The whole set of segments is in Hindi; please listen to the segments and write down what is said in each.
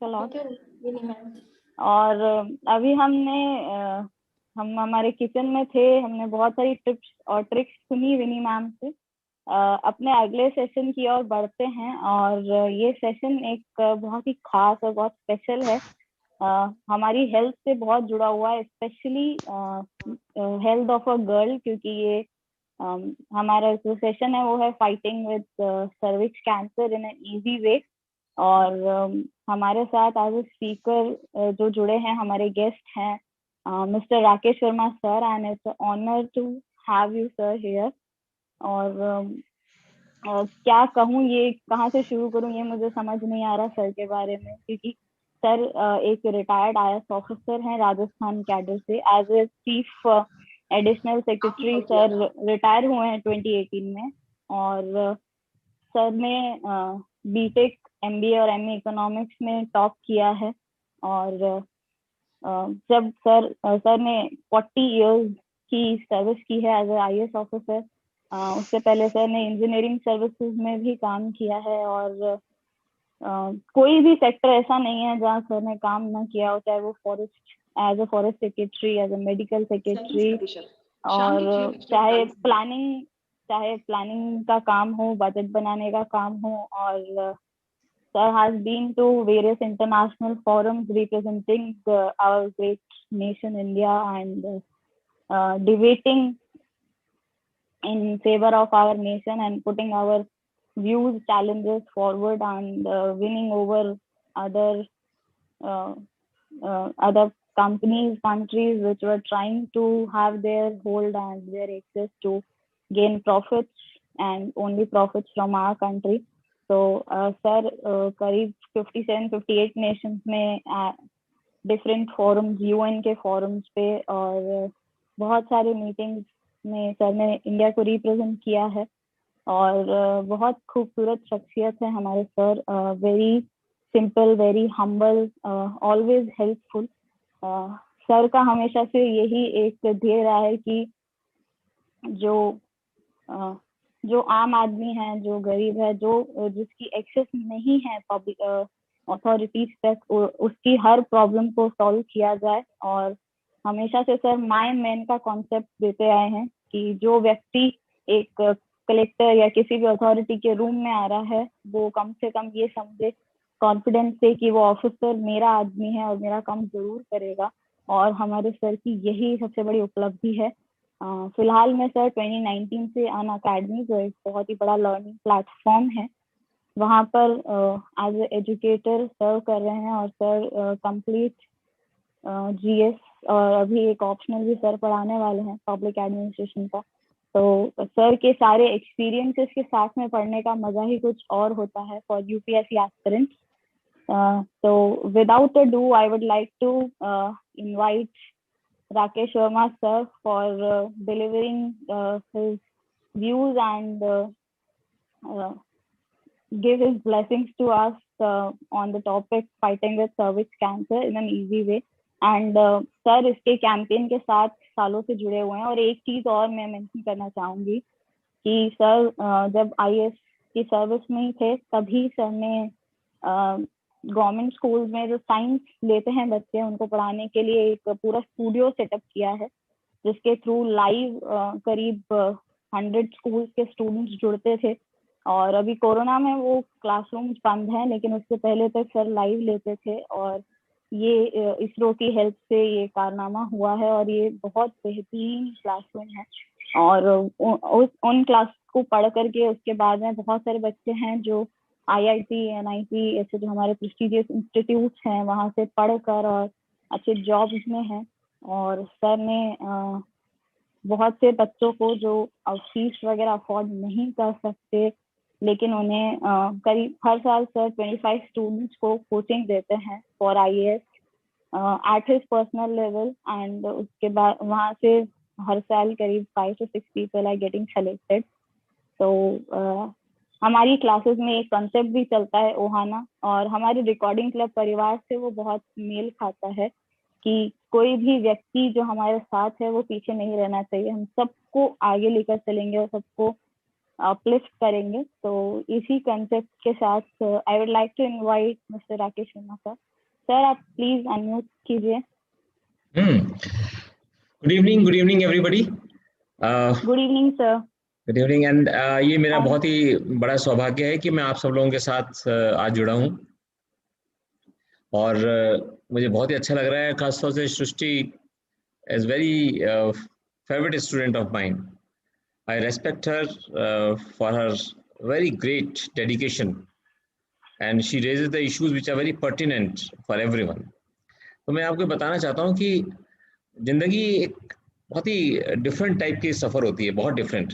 a lot. Thank you, Vinny ma'am. और अभी हम हमारे किचन में थे, हमने बहुत सारी टिप्स और ट्रिक्स सुनी विनी मैम से। अपने अगले सेशन की ओर बढ़ते हैं, और ये सेशन एक बहुत ही खास और बहुत स्पेशल है। हमारी हेल्थ से बहुत जुड़ा हुआ है, specially health of a girl, क्योंकि ये हमारा जो सेशन है वो है fighting with cervix cancer in an easy way. और हमारे साथ एज ए स्पीकर जो जुड़े हैं, हमारे गेस्ट हैं mister Rakesh Verma sir, and it's honour to have you sir here. और क्या कहूँ, ये कहाँ से शुरू करूँ, ये मुझे समझ नहीं आ रहा सर के बारे में, क्योंकि सर एक रिटायर्ड IAS ऑफिसर हैं राजस्थान कैडर से। As a chief additional secretary sir retire हुए हैं 2018 में। और सर ने बीटेक MBA और MA इकोनॉमिक्स में टॉप किया है। और जब सर ने 40 इयर्स की सर्विस की है एज ए IAS ऑफिसर। उससे पहले सर ने इंजीनियरिंग सर्विसेज में भी काम किया है। और कोई भी सेक्टर ऐसा नहीं है जहाँ सर ने काम ना किया हो, चाहे वो forest, as a forest secretary, as a medical secretary, और चाहे प्लानिंग का काम हो, बजट बनाने का काम हो। और sir has been to various international forums representing our great nation India, and debating in favor of our nation and putting our views, challenges forward, and winning over other uh, other companies, countries which were trying to have their hold and their access to gain profits, and only profits from our country. तो सर करीब 57-58 नेशंस में डिफरेंट फोरम्स, UN के फोरम्स पे और बहुत सारे मीटिंग्स में सर ने इंडिया को रिप्रेजेंट किया है। और बहुत खूबसूरत शख्सियत है हमारे sir, very simple, very humble, always helpful. Sir का हमेशा से यही एक ध्येय रहा है कि जो आम आदमी है, जो गरीब है, जिसकी एक्सेस नहीं है पब्लिक अथॉरिटीज तक, उसकी हर प्रॉब्लम को सॉल्व किया जाए। और हमेशा से सर माय मैन का कॉन्सेप्ट देते आए हैं कि जो व्यक्ति एक कलेक्टर या किसी भी अथॉरिटी के रूम में आ रहा है, वो कम से कम ये समझे कॉन्फिडेंस से कि वो ऑफिसर मेरा आदमी है और मेरा काम जरूर करेगा। और हमारे सर की यही सबसे बड़ी उपलब्धि है। फिलहाल में सर 2019 से अनअकैडमी, जो एक बहुत ही बड़ा लर्निंग प्लेटफॉर्म है, वहाँ पर एज ए एजुकेटर सर्व कर रहे हैं। और सर कंप्लीट GS और अभी एक ऑप्शनल भी सर पढ़ाने वाले हैं पब्लिक एडमिनिस्ट्रेशन का। तो सर के सारे एक्सपीरियंसेस के साथ में पढ़ने का मजा ही कुछ और होता है for UPSC aspirants. So without ado, I would like to invite Rakesh Verma sir for delivering his views and give his blessings to us on the topic fighting with cervix cancer in an easy way. And sir इसके कैंपेन के साथ सालों से जुड़े हुए हैं। और एक चीज और मैं मेंशन करना चाहूंगी कि सर जब IAS की सर्विस में ही थे, तभी सर ने गवर्नमेंट स्कूल में जो साइंस लेते हैं बच्चे, उनको पढ़ाने के लिए एक पूरा स्टूडियो सेटअप किया है, जिसके थ्रू लाइव करीब 100 स्कूल के स्टूडेंट्स जुड़ते थे। और अभी कोरोना में वो क्लासरूम्स बंद हैं, लेकिन उससे पहले तक सर लाइव लेते थे। और ये इसरो की हेल्प से ये कारनामा हुआ है, और ये बहुत बेहतरीन क्लासरूम है। और उन क्लास को पढ़ करके उसके बाद में बहुत सारे बच्चे हैं जो IIT, NIT ऐसे जो हमारे प्रेस्टिजियस इंस्टीट्यूट्स हैं, वहाँ से पढ़कर और अच्छे जॉब्स में हैं। और सर ने बहुत से बच्चों को जो फीस वगैरह अफोर्ड नहीं कर सकते, लेकिन उन्हें करीब हर साल सर 25 स्टूडेंट्स को कोचिंग देते हैं for IAS at his personal level. And उसके बाद वहाँ से हर साल करीब 5 to 6 people are getting selected. तो हमारी क्लासेस में एक कंसेप्ट भी चलता है ओहाना, और हमारे रिकॉर्डिंग क्लब परिवार से वो बहुत मेल खाता है कि कोई भी व्यक्ति जो हमारे साथ है वो पीछे नहीं रहना चाहिए, हम सबको आगे लेकर चलेंगे और सबको अपलिफ्ट करेंगे। तो इसी कंसेप्ट के साथ I would like to invite mister Rakesh Sharma sir. Sir आप प्लीज अनम्यूट कीजिए। Good evening everybody. Good evening sir. Good evening and ये मेरा And बहुत ही बड़ा सौभाग्य है कि मैं आप सब लोगों के साथ आज जुड़ा हूँ और मुझे बहुत ही अच्छा लग रहा है। खासतौर से Srishti is very favourite student of mine. I respect her for her very great dedication and she raises the issues which are very pertinent for everyone. तो मैं आपको बताना चाहता हूँ कि जिंदगी एक बहुत ही डिफरेंट टाइप की सफ़र होती है, बहुत डिफरेंट।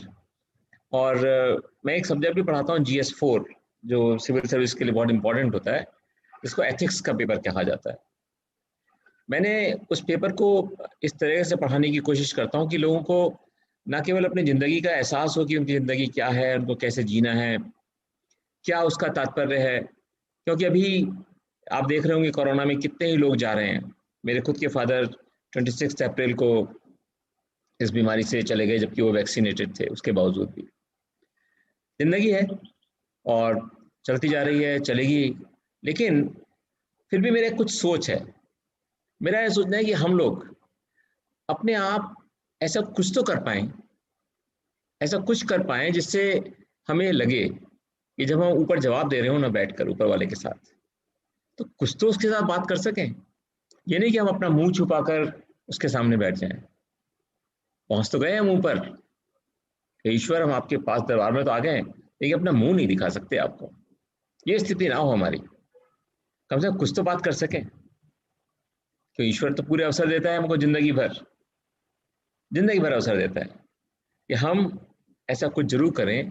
और मैं एक सब्जेक्ट भी पढ़ाता हूँ GS4, जो सिविल सर्विस के लिए बहुत इंपॉर्टेंट होता है, जिसको एथिक्स का पेपर कहा जाता है। मैंने उस पेपर को इस तरह से पढ़ाने की कोशिश करता हूँ कि लोगों को ना केवल अपनी ज़िंदगी का एहसास हो कि उनकी ज़िंदगी क्या है, उनको कैसे जीना है, क्या उसका तात्पर्य है। क्योंकि अभी आप देख रहे होंगे कोरोना में कितने ही लोग जा रहे हैं। मेरे खुद के फादर 26 अप्रैल को इस बीमारी से चले गए, जबकि वो वैक्सीनेटेड थे। उसके बावजूद भी जिंदगी है और चलती जा रही है, चलेगी। लेकिन फिर भी मेरा कुछ सोच है, मेरा यह सोचना है कि हम लोग अपने आप ऐसा कुछ तो कर पाएं, ऐसा कुछ कर पाएं जिससे हमें लगे कि जब हम ऊपर जवाब दे रहे हो ना, बैठकर ऊपर वाले के साथ, तो कुछ तो उसके साथ बात कर सकें। ये नहीं कि हम अपना मुंह छुपाकर उसके सामने बैठ जाएं। पहुंच तो गए हम ऊपर, ईश्वर हम आपके पास दरबार में तो आ गए, लेकिन अपना मुंह नहीं दिखा सकते आपको। ये स्थिति ना हो हमारी, कम से कम कुछ तो बात कर सकें। तो ईश्वर तो पूरे अवसर देता है हमको, जिंदगी भर अवसर देता है कि हम ऐसा कुछ जरूर करें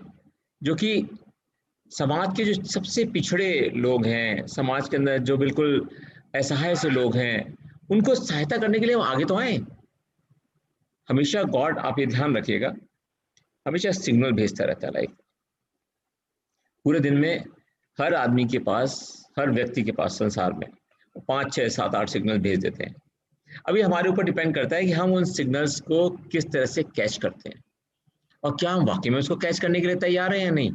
जो कि समाज के जो सबसे पिछड़े लोग हैं, समाज के अंदर जो बिल्कुल असहाय से लोग हैं, उनको सहायता करने के लिए हम आगे तो आए। हमेशा गॉड, आप ये ध्यान रखिएगा, हमेशा सिग्नल भेजता रहता है लाइफ। पूरे दिन में हर आदमी के पास, हर व्यक्ति के पास संसार में 5, 6, 7, 8 सिग्नल भेज देते हैं। अभी हमारे ऊपर डिपेंड करता है कि हम उन सिग्नल्स को किस तरह से कैच करते हैं और क्या हम वाकई में उसको कैच करने के लिए तैयार हैं या नहीं।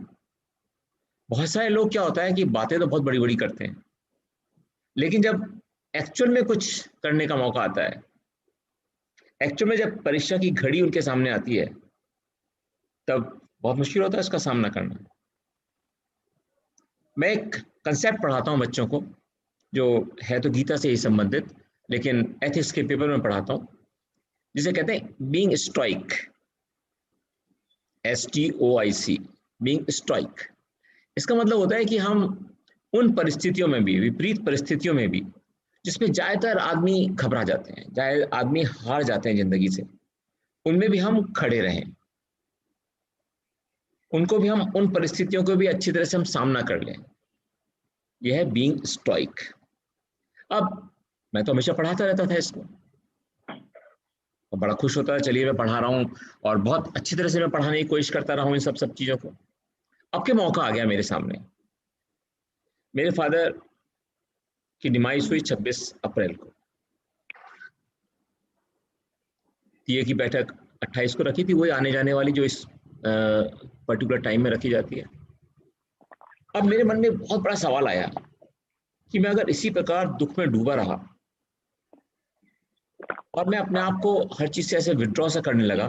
बहुत सारे लोग, क्या होता है कि बातें तो बहुत बड़ी बड़ी करते हैं, लेकिन जब एक्चुअल में कुछ करने का मौका आता है, एक्चुअल में जब परीक्षा की घड़ी उनके सामने आती है, तब बहुत मुश्किल होता है उसका सामना करना। मैं एक कंसेप्ट पढ़ाता हूँ बच्चों को, जो है तो गीता से ही संबंधित, लेकिन एथिक्स के पेपर में पढ़ाता हूँ, जिसे कहते हैं being stoic. STOIC, being stoic. इसका मतलब होता है कि हम उन परिस्थितियों में भी, विपरीत परिस्थितियों में भी, जिसमें ज्यादातर आदमी घबरा जाते हैं, ज्यादा आदमी हार जाते हैं जिंदगी से, उनमें भी हम खड़े रहें, उनको भी हम, उन परिस्थितियों को भी अच्छी तरह से हम सामना कर लें। यह है बीइंग स्टोइक। अब मैं तो हमेशा पढ़ाता रहता था इसको और बड़ा खुश होता है, चलिए मैं पढ़ा रहा हूँ और बहुत अच्छी तरह से मैं पढ़ाने की कोशिश करता रहा हूँ इन सब चीज़ों को। अब के मौका आ गया मेरे सामने। मेरे फादर की डिमाइस हुई 26 अप्रैल को। टीए की बैठक 28 को रखी थी, वही आने जाने वाली जो इस पर्टिकुलर टाइम में रखी जाती है। अब मेरे मन में बहुत बड़ा सवाल आया कि मैं अगर इसी प्रकार दुख में डूबा रहा और मैं अपने आप को हर चीज़ से ऐसे विड्रॉ सा करने लगा,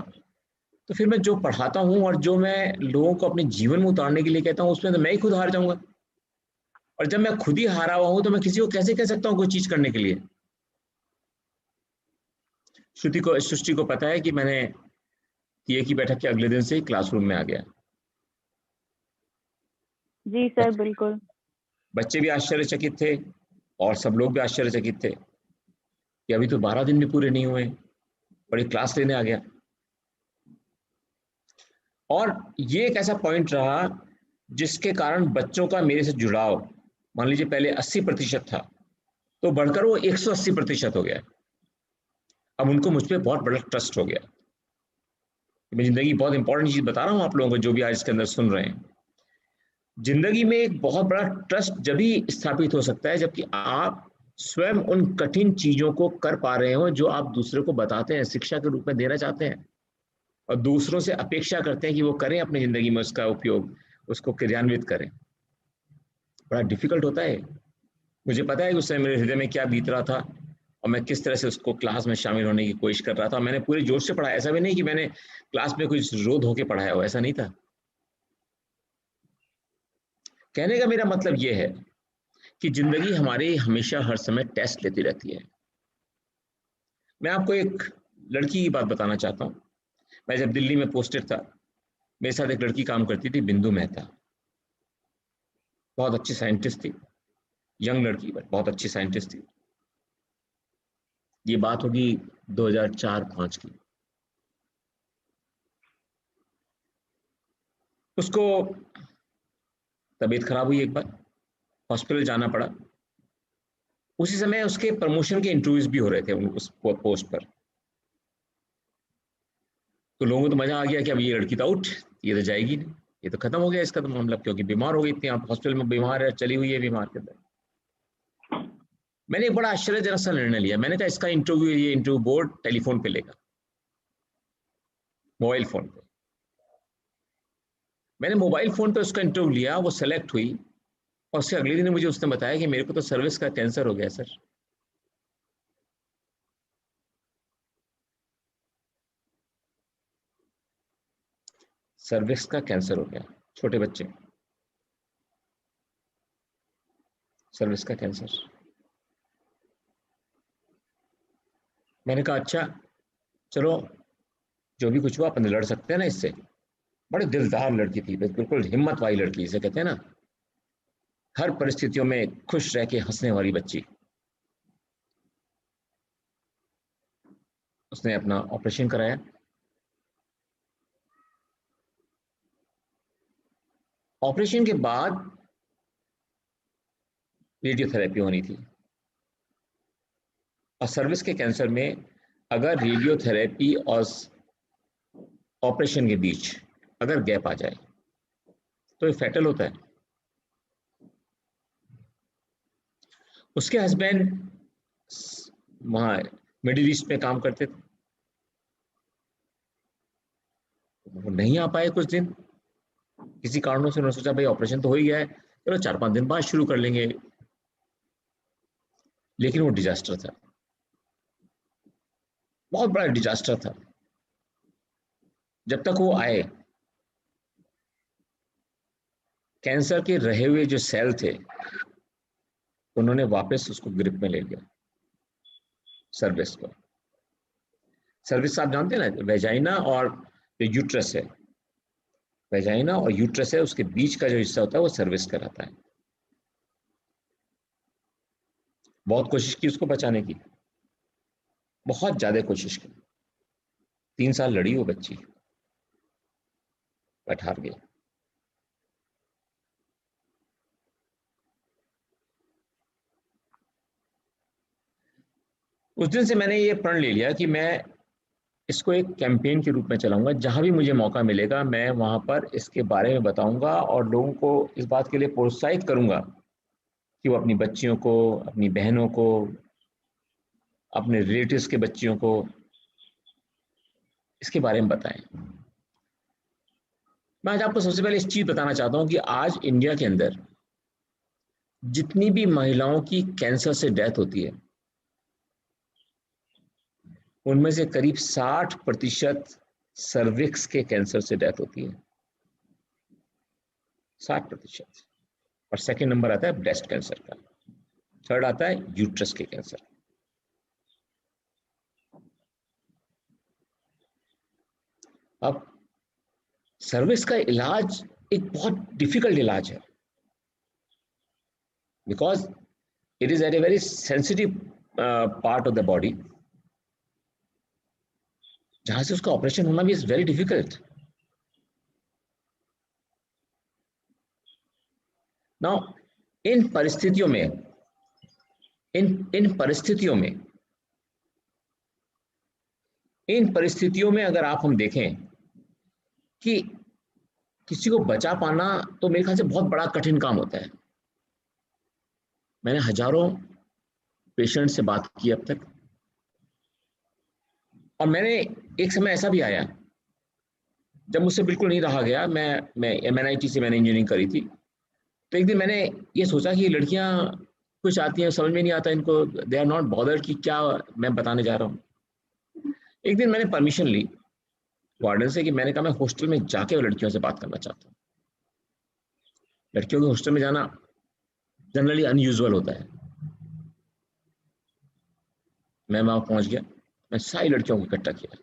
तो फिर मैं जो पढ़ाता हूँ और जो मैं लोगों को अपने जीवन में उतारने के लिए कहता हूँ, उसमें तो मैं ही खुद हार जाऊंगा। और जब मैं खुद ही हारा हुआ हूं, तो मैं किसी को कैसे कह सकता हूँ कोई चीज करने के लिए। सृष्टि को पता है कि मैंने टीए की बैठक के अगले दिन से ही क्लासरूम में आ गया। जी सर, बिल्कुल। बच्चे भी आश्चर्यचकित थे और सब लोग भी आश्चर्यचकित थे कि अभी तो 12 दिन भी पूरे नहीं हुए, बड़ी क्लास लेने आ गया। और ये एक ऐसा पॉइंट रहा जिसके कारण बच्चों का मेरे से जुड़ाव, मान लीजिए पहले 80% था, तो बढ़कर वो 180% हो गया। अब उनको मुझ पर बहुत बड़ा ट्रस्ट हो गया। मैं जिंदगी बहुत इंपॉर्टेंट चीज बता रहा हूँ आप लोगों को, जो भी आज इसके अंदर सुन रहे हैं। जिंदगी में एक बहुत बड़ा ट्रस्ट जब भी स्थापित हो सकता है जबकि आप स्वयं उन कठिन चीजों को कर पा रहे हो जो आप दूसरे को बताते हैं, शिक्षा के रूप में देना चाहते हैं। और दूसरों से अपेक्षा करते हैं कि वो करें अपनी ज़िंदगी में उसका उपयोग, उसको क्रियान्वित करें। बड़ा डिफ़िकल्ट होता है। मुझे पता है कि उस समय मेरे हृदय में क्या बीत रहा था और मैं किस तरह से उसको क्लास में शामिल होने की कोशिश कर रहा था। मैंने पूरे जोश से पढ़ा, ऐसा भी नहीं कि मैंने क्लास में कुछ रोध होके पढ़ाया हो, ऐसा नहीं था। कहने का मेरा मतलब ये है कि ज़िंदगी हमारी हमेशा हर समय टेस्ट लेती रहती है। मैं आपको एक लड़की की बात बताना चाहता हूँ। मैं जब दिल्ली में पोस्टेड था, मेरे साथ एक लड़की काम करती थी, बिंदु मेहता। बहुत अच्छी साइंटिस्ट थी, यंग लड़की बट बहुत अच्छी साइंटिस्ट थी। ये बात होगी 2004-5 की। उसको तबीयत खराब हुई, एक बार हॉस्पिटल जाना पड़ा। उसी समय उसके प्रमोशन के इंटरव्यूज भी हो रहे थे उस पोस्ट पर। तो लोगों को तो मजा आ गया कि अब ये लड़की तो आउट, ये तो जाएगी नहीं, ये तो खत्म हो गया इसका तो मामला, क्योंकि बीमार हो गई इतनी, आप हॉस्पिटल में बीमार है, चली हुई है बीमार के अंदर। मैंने एक बड़ा आश्चर्यजनक सा निर्णय लिया। मैंने कहा इसका इंटरव्यू, ये इंटरव्यू बोर्ड टेलीफोन पे लेगा, मोबाइल फोन पे। मैंने मोबाइल फोन पे उसका इंटरव्यू लिया, वो सेलेक्ट हुई और उससे अगले दिन मुझे उसने बताया कि मेरे को तो सर्विस का कैंसर हो गया सर। सर्विक्स का कैंसर हो गया, छोटे बच्चे, सर्विस का कैंसर। मैंने कहा अच्छा चलो, जो भी कुछ हुआ अपन लड़ सकते हैं ना इससे। बड़ी दिलदार लड़की थी, बिल्कुल हिम्मत वाली लड़की जिसे कहते हैं ना, हर परिस्थितियों में खुश रह के हंसने वाली बच्ची। उसने अपना ऑपरेशन कराया। ऑपरेशन के बाद रेडियोथेरेपी होनी थी, और सर्विस के कैंसर में अगर रेडियोथेरेपी और ऑपरेशन के बीच अगर गैप आ जाए तो ये फैटल होता है। उसके हस्बैंड वहाँ मिडिल ईस्ट में काम करते थे, वो नहीं आ पाए कुछ दिन, किसी कारणों से। उन्होंने सोचा भाई ऑपरेशन तो हो ही गया है, चलो 4-5 दिन बाद शुरू कर लेंगे। लेकिन वो डिजास्टर था, बहुत बड़ा डिजास्टर था। जब तक वो आए, कैंसर के रहे हुए जो सेल थे उन्होंने वापस उसको ग्रिप में ले लिया, सर्विस को। सर्विस आप जानते हैं ना, वेजाइना और जो यूट्रस है, वेजाइना और यूट्रस है, उसके बीच का जो हिस्सा होता है वो सर्विस कहलाता है। बहुत कोशिश की उसको बचाने की, बहुत ज्यादा कोशिश की। 3 साल लड़ी वो बच्ची, बट हार गई। उस दिन से मैंने ये प्रण ले लिया कि मैं इसको एक कैंपेन के रूप में चलाऊंगा। जहां भी मुझे मौका मिलेगा मैं वहां पर इसके बारे में बताऊंगा और लोगों को इस बात के लिए प्रोत्साहित करूंगा कि वो अपनी बच्चियों को, अपनी बहनों को, अपने रिलेटिव्स के बच्चियों को इसके बारे में बताएं। मैं आज आपको सबसे पहले इस चीज बताना चाहता हूं कि आज इंडिया के अंदर जितनी भी महिलाओं की कैंसर से डेथ होती है, उनमें से करीब 60% सर्विक्स के कैंसर से डेथ होती है, 60%। और सेकंड नंबर आता है ब्रेस्ट कैंसर का, थर्ड आता है यूट्रस के कैंसर। अब सर्विक्स का इलाज एक बहुत डिफिकल्ट इलाज है, because it is at a very sensitive part of the body, जहां से उसका ऑपरेशन होना भी इज वेरी डिफिकल्ट। नाउ इन परिस्थितियों में इन परिस्थितियों में इन परिस्थितियों में अगर आप हम देखें कि किसी को बचा पाना तो मेरे ख्याल से बहुत बड़ा कठिन काम होता है। मैंने हजारों पेशेंट से बात की अब तक, और मैंने एक समय ऐसा भी आया जब मुझसे बिल्कुल नहीं रहा गया, मैं MNIT से मैंने इंजीनियरिंग करी थी, तो एक दिन मैंने ये सोचा कि लड़कियां कुछ आती हैं, समझ में नहीं आता इनको, दे आर नॉट बॉदर्ड कि क्या मैं बताने जा रहा हूँ। एक दिन मैंने परमिशन ली वार्डन से कि मैंने कहा मैं हॉस्टल में जाके लड़कियों से बात करना चाहता हूँ। लड़कियों के हॉस्टल में जाना जनरली अनयूजुअल होता है। मैं वहां पहुंच गया, मैं सारी लड़कियों को इकट्ठा किया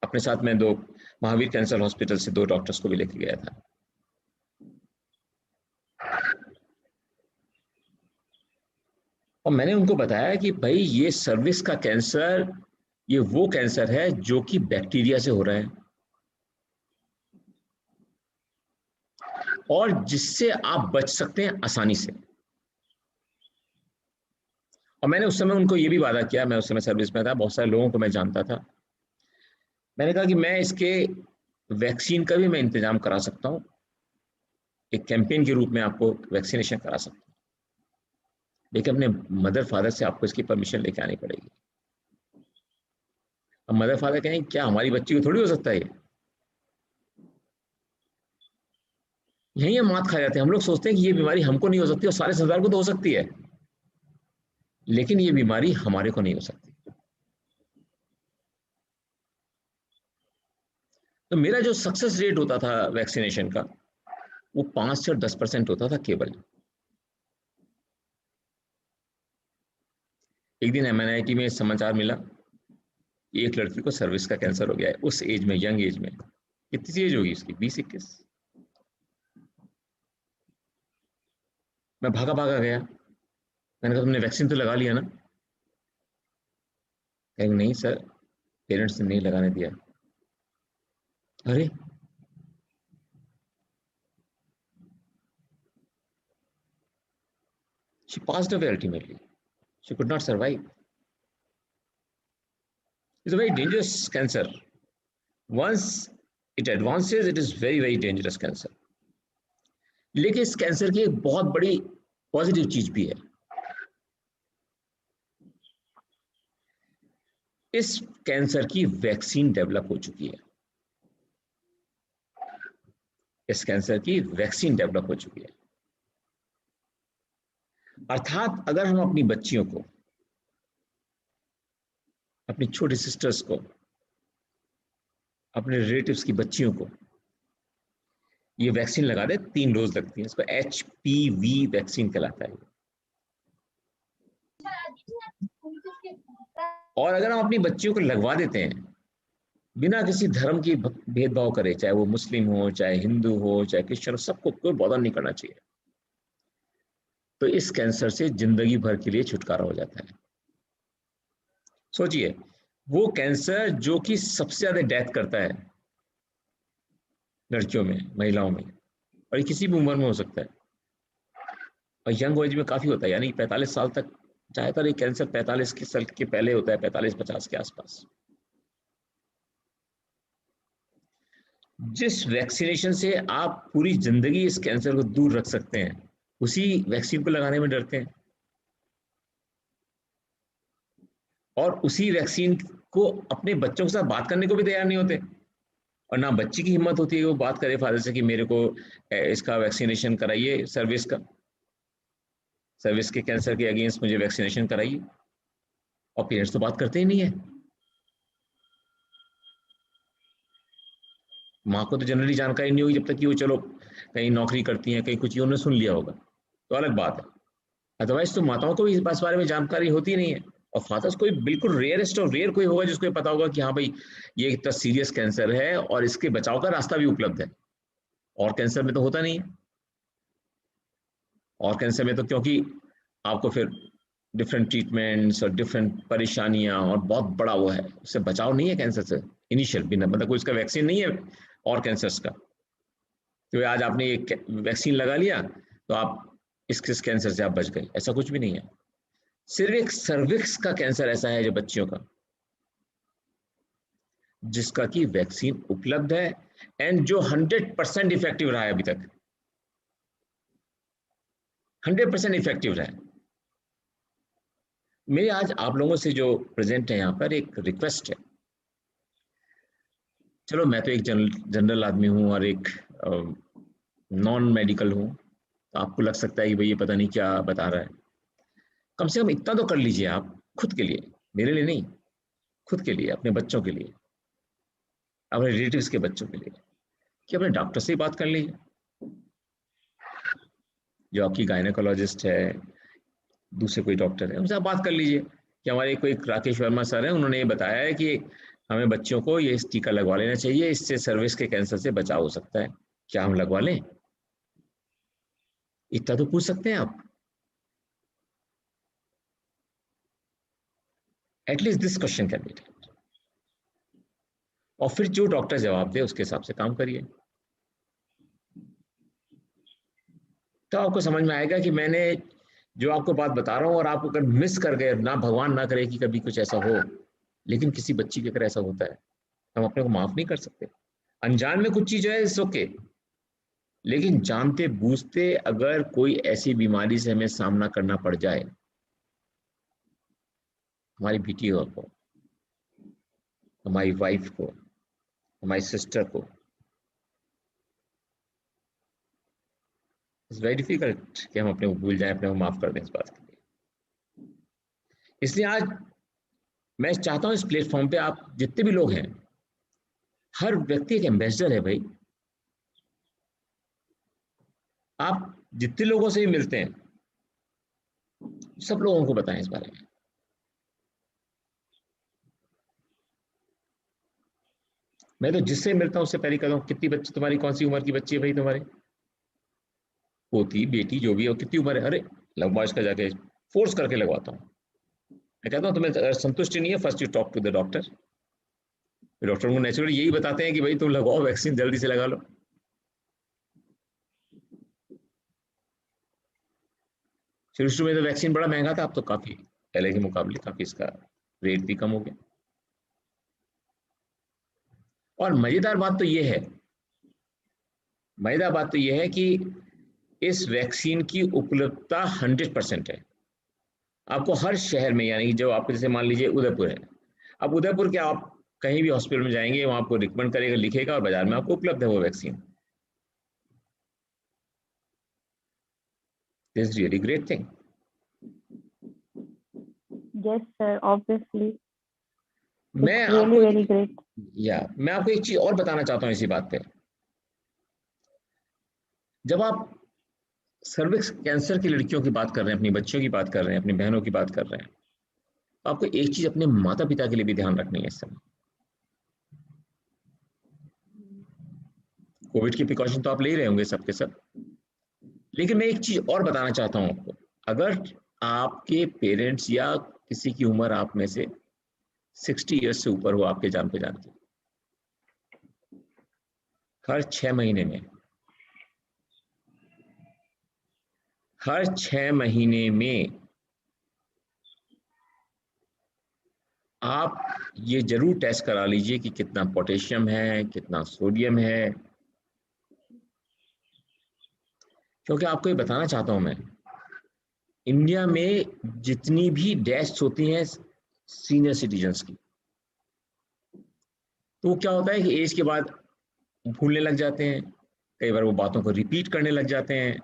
अपने साथ। मैं 2 महावीर कैंसर हॉस्पिटल से 2 डॉक्टर्स को भी लेके गया था। और मैंने उनको बताया कि भाई ये सर्विक्स का कैंसर, ये वो कैंसर है जो कि बैक्टीरिया से हो रहा है और जिससे आप बच सकते हैं आसानी से। और मैंने उस समय उनको ये भी वादा किया, मैं उस समय सर्विस में था, बहुत सारे लोगों को मैं जानता था। मैंने कहा कि मैं इसके वैक्सीन का भी मैं इंतजाम करा सकता हूँ, एक कैंपेन के रूप में आपको वैक्सीनेशन करा सकता हूँ, लेकिन अपने मदर फादर से आपको इसकी परमिशन लेके आनी पड़ेगी। अब मदर फादर कहें क्या हमारी बच्ची को थोड़ी हो सकता है ये? यही हम मात खा जाते हैं। हम लोग सोचते हैं कि ये बीमारी हमको नहीं हो सकती और सारे संसार को तो हो सकती है, लेकिन ये बीमारी हमारे को नहीं हो सकती। तो मेरा जो सक्सेस रेट होता था वैक्सीनेशन का, वो 5 से 10% होता था केवल। एक दिन MNIT में समाचार मिला कि एक लड़की को सर्विस का कैंसर हो गया है, उस एज में, यंग एज में। कितनी सी एज होगी उसकी? 20-21। मैं भागा भागा गया, मैंने कहा तुमने वैक्सीन तो लगा लिया ना? कहेंगे नहीं सर, पेरेंट्स ने नहीं लगाने दिया। अरे, she passed away ultimately. She could not survive. It's a very dangerous cancer. Once it advances, it is very, very dangerous cancer. लेकिन इस कैंसर की एक बहुत बड़ी पॉजिटिव चीज भी है। इस कैंसर की वैक्सीन डेवलप हो चुकी है। इस कैंसर की वैक्सीन डेवलप हो चुकी है। अर्थात अगर हम अपनी बच्चियों को, अपनी छोटी सिस्टर्स को, अपने रिलेटिव्स की बच्चियों को ये वैक्सीन लगा दे, 3 डोज लगती है, इसको HPV वैक्सीन कहलाता है। और अगर हम अपनी बच्चियों को लगवा देते हैं बिना किसी धर्म की भेदभाव करे, चाहे वो मुस्लिम हो, चाहे हिंदू हो, चाहे क्रिश्चियन हो, सबको कोई बॉदर नहीं करना चाहिए, तो इस कैंसर से जिंदगी भर के लिए छुटकारा हो जाता है। सोचिए, वो कैंसर जो कि सबसे ज्यादा डेथ करता है लड़कियों में, महिलाओं में, और ये किसी भी उम्र में हो सकता है, और यंग एज में काफी होता है, यानी 45 साल तक। ज्यादातर ये कैंसर 45 के साल के पहले होता है, 45-50 के आसपास। जिस वैक्सीनेशन से आप पूरी जिंदगी इस कैंसर को दूर रख सकते हैं, उसी वैक्सीन को लगाने में डरते हैं, और उसी वैक्सीन को अपने बच्चों के साथ बात करने को भी तैयार नहीं होते। और ना बच्ची की हिम्मत होती है वो बात करे फादर से कि मेरे को इसका वैक्सीनेशन कराइए, सर्विस के कैंसर के अगेंस्ट मुझे वैक्सीनेशन कराइए। और पेरेंट्स तो बात करते ही नहीं है। माँ को तो जनरली जानकारी नहीं होगी, जब तक कि वो चलो कहीं नौकरी करती हैं, कहीं कुछ, उन्होंने सुन लिया होगा तो अलग बात है। अदरवाइज तो माताओं को भी इस बारे में जानकारी होती नहीं है। और फादर्स कोई बिल्कुल रेयरेस्ट और रेयर कोई होगा जिसको पता होगा कि हाँ भाई ये इतना सीरियस कैंसर है और इसके बचाव का रास्ता भी उपलब्ध है। और कैंसर में तो होता नहीं है। और कैंसर में तो क्योंकि आपको फिर डिफरेंट ट्रीटमेंट्स और डिफरेंट परेशानियां और बहुत बड़ा वो है, उससे बचाव नहीं है कैंसर से इनिशियल, बिना मतलब कोई इसका वैक्सीन नहीं है और कैंसर्स का। तो आज आपने एक वैक्सीन लगा लिया तो आप इस कैंसर से आप बच गए, ऐसा कुछ भी नहीं है। सिर्फ एक सर्विक्स का कैंसर ऐसा है जो बच्चियों का, जिसका की वैक्सीन उपलब्ध है एंड जो 100% इफेक्टिव रहा है अभी तक, 100% इफेक्टिव रहा है। मेरे आज आप लोगों से जो प्रेजेंट है यहाँ पर एक रिक्वेस्ट है चलो मैं तो एक जनरल आदमी हूँ और एक नॉन मेडिकल हूँ, तो आपको लग सकता है कि भाई ये पता नहीं क्या बता रहा है। कम से कम इतना तो कर लीजिए आप खुद के लिए, मेरे लिए नहीं, खुद के लिए, अपने बच्चों के लिए, अपने रिलेटिव्स के बच्चों के लिए, कि अपने डॉक्टर से ही बात कर लीजिए, जो आपकी गायनेकोलॉजिस्ट है, दूसरे कोई डॉक्टर है, उनसे आप बात कर लीजिए कि हमारे कोई राकेश वर्मा सर है, उन्होंने ये बताया है कि हमें बच्चों को ये टीका लगवा लेना चाहिए, इससे सर्विक्स के कैंसर से बचाव हो सकता है, क्या हम लगवा लें? इतना तो पूछ सकते हैं आप। At least this question can be. और फिर जो डॉक्टर जवाब दे उसके हिसाब से काम करिए, तो आपको समझ में आएगा कि मैंने जो आपको बात बता रहा हूँ, और आप अगर मिस कर गए, ना भगवान ना करे कि कभी कुछ ऐसा हो, लेकिन किसी बच्ची के अगर ऐसा होता है, हम अपने को माफ नहीं कर सकते। अनजान में कुछ चीज है, इट्स ओके, लेकिन जानते बूझते अगर कोई ऐसी बीमारी से हमें सामना करना पड़ जाए, हमारी बेटी को, हमारी वाइफ को, हमारी सिस्टर को, इट्स वेरी डिफिकल्ट कि हम अपने को भूल जाएं, अपने को माफ कर दें इस बात के लिए। इसलिए आज मैं चाहता हूं इस प्लेटफॉर्म पे आप जितने भी लोग हैं, हर व्यक्ति एक एम्बेसडर है भाई। आप जितने लोगों से भी मिलते हैं, सब लोगों को बताएं इस बारे में। मैं तो जिससे मिलता हूं उससे पहले कहता हूं, कितनी बच्ची तुम्हारी, कौन सी उम्र की बच्ची है भाई तुम्हारी, पोती बेटी जो भी हो, कितनी उम्र है, अरे लगवा इसका, जाके फोर्स करके लगवाता हूँ। मैं कहता हूँ तुम्हें अगर संतुष्टि नहीं है, first you talk to the doctor. Doctor को नेचुरली यही बताते हैं कि भाई तुम लगवाओ वैक्सीन, जल्दी से लगा लो। शुरू में तो वैक्सीन बड़ा महंगा था, अब तो काफी पहले के मुकाबले काफी इसका रेट भी कम हो गया। और मजेदार बात तो ये है, मजेदार बात तो ये है कि इस वैक्सीन की उपलब्धता 100% है। आपको हर शहर में, यानी जो आप जैसे मान लीजिए उदयपुर है, अब उदयपुर के आप कहीं भी हॉस्पिटल में जाएंगे, वहां आपको रिकमेंड करेगा, लिखेगा, और बाजार में आपको उपलब्ध है वो vaccine. This is really great thing. Yes, sir. Obviously, मैं it's really आपको very great. मैं आपको एक चीज और बताना चाहता हूँ इसी बात पे। जब आप सर्विक्स कैंसर की लड़कियों की बात कर रहे हैं, अपनी बच्चियों की बात कर रहे हैं, अपनी बहनों की बात कर रहे हैं, तो आपको एक चीज अपने माता पिता के लिए भी ध्यान रखनी है इस समय। कोविड की प्रिकॉशन तो आप ले ही रहे होंगे सबके सब, लेकिन मैं एक चीज और बताना चाहता हूँ आपको। अगर आपके पेरेंट्स या किसी की उम्र आप में से 60 ईयर्स से ऊपर हो, आपके जान पहचान की, हर 6 महीने में, हर 6 महीने में आप ये जरूर टेस्ट करा लीजिए कि कितना पोटेशियम है, कितना सोडियम है। क्योंकि आपको ये बताना चाहता हूं मैं, इंडिया में जितनी भी डेथ्स होती हैं सीनियर सिटीजन्स की, तो क्या होता है कि एज के बाद भूलने लग जाते हैं, कई बार वो बातों को रिपीट करने लग जाते हैं,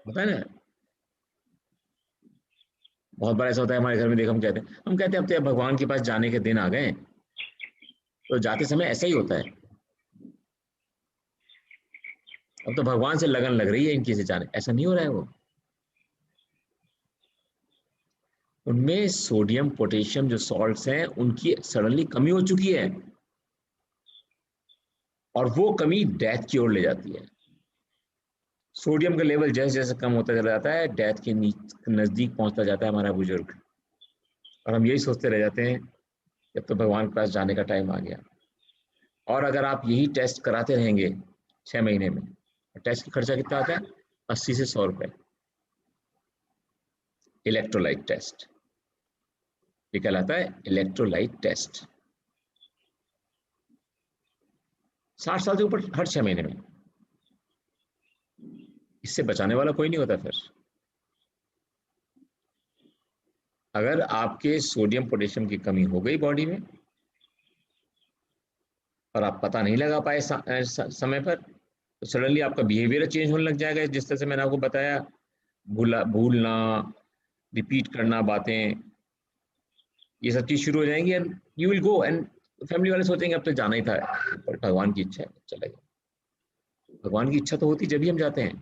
होता है ना। बहुत बार ऐसा होता है हमारे घर में, देखो हम कहते हैं अब तो भगवान के पास जाने के दिन आ गए, तो जाते समय ऐसा ही होता है, अब तो भगवान से लगन लग रही है इनकी से जाने, ऐसा नहीं हो रहा है। वो उनमें सोडियम पोटेशियम जो सॉल्ट्स हैं उनकी सडनली कमी हो चुकी है, और वो कमी डेथ की ओर ले जाती है। सोडियम का लेवल जैसे जैसे कम होता चला जाता है, डेथ के नजदीक पहुंचता जाता है हमारा बुजुर्ग, और हम यही सोचते रह जाते हैं जब तो भगवान के पास जाने का टाइम आ गया। और अगर आप यही टेस्ट कराते रहेंगे 6 महीने में, टेस्ट का खर्चा कितना आता है? 80 से 100 रुपए। इलेक्ट्रोलाइट टेस्ट, ये कहलाता है इलेक्ट्रोलाइट टेस्ट। 60 साल से ऊपर हर 6 महीने में, इससे बचाने वाला कोई नहीं होता। फिर अगर आपके सोडियम पोटेशियम की कमी हो गई बॉडी में, और आप पता नहीं लगा पाए समय पर, तो सडनली आपका बिहेवियर चेंज होने लग जाएगा। जिस तरह से मैंने आपको बताया, भूलना, रिपीट करना बातें, ये सब चीज शुरू हो जाएंगी, and you will go, and family वाले सोचेंगे अब तो जाना ही था, पर भगवान की इच्छा है चला गया। भगवान की इच्छा तो होती जब भी हम जाते हैं,